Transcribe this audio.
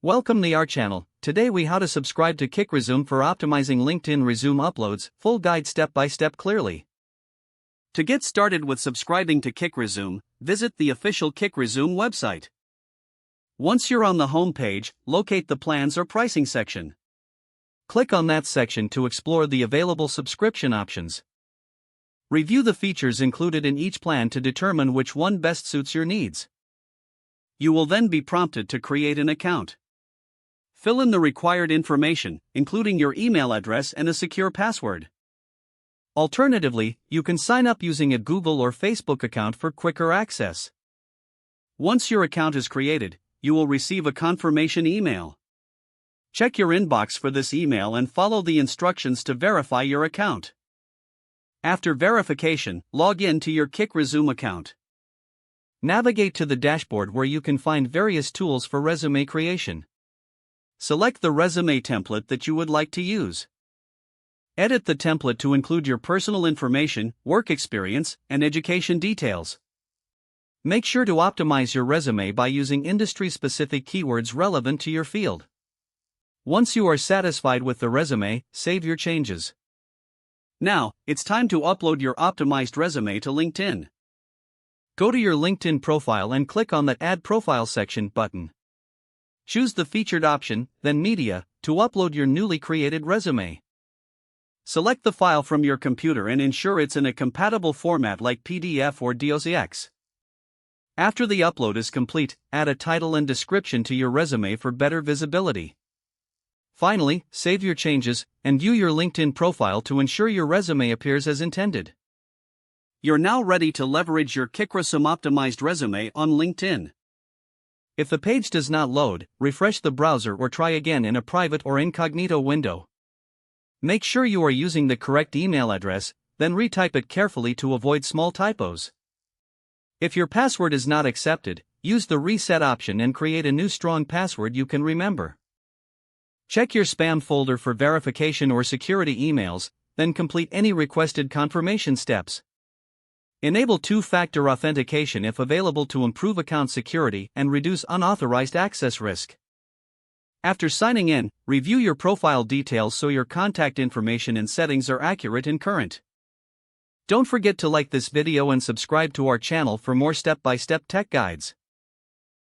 Welcome to our channel. Today we how to subscribe to Kickresume for optimizing LinkedIn resume uploads, full guide step by step clearly. To get started with subscribing to Kickresume, visit the official Kickresume website. Once you're on the home page, locate the plans or pricing section. Click on that section to explore the available subscription options. Review the features included in each plan to determine which one best suits your needs. You will then be prompted to create an account. Fill in the required information, including your email address and a secure password. Alternatively, you can sign up using a Google or Facebook account for quicker access. Once your account is created, you will receive a confirmation email. Check your inbox for this email and follow the instructions to verify your account. After verification, log in to your Kickresume account. Navigate to the dashboard where you can find various tools for resume creation. Select the resume template that you would like to use. Edit the template to include your personal information, work experience, and education details. Make sure to optimize your resume by using industry-specific keywords relevant to your field. Once you are satisfied with the resume, save your changes. Now, it's time to upload your optimized resume to LinkedIn. Go to your LinkedIn profile and click on the Add Profile section button. Choose the featured option, then Media, to upload your newly created resume. Select the file from your computer and ensure it's in a compatible format like PDF or docx. After the upload is complete, add a title and description to your resume for better visibility. Finally, save your changes and view your LinkedIn profile to ensure your resume appears as intended. You're now ready to leverage your Kickresume optimized resume on LinkedIn. If the page does not load, refresh the browser or try again in a private or incognito window. Make sure you are using the correct email address, then retype it carefully to avoid small typos. If your password is not accepted, use the reset option and create a new strong password you can remember. Check your spam folder for verification or security emails, then complete any requested confirmation steps. Enable two-factor authentication if available to improve account security and reduce unauthorized access risk. After signing in, review your profile details so your contact information and settings are accurate and current. Don't forget to like this video and subscribe to our channel for more step-by-step tech guides.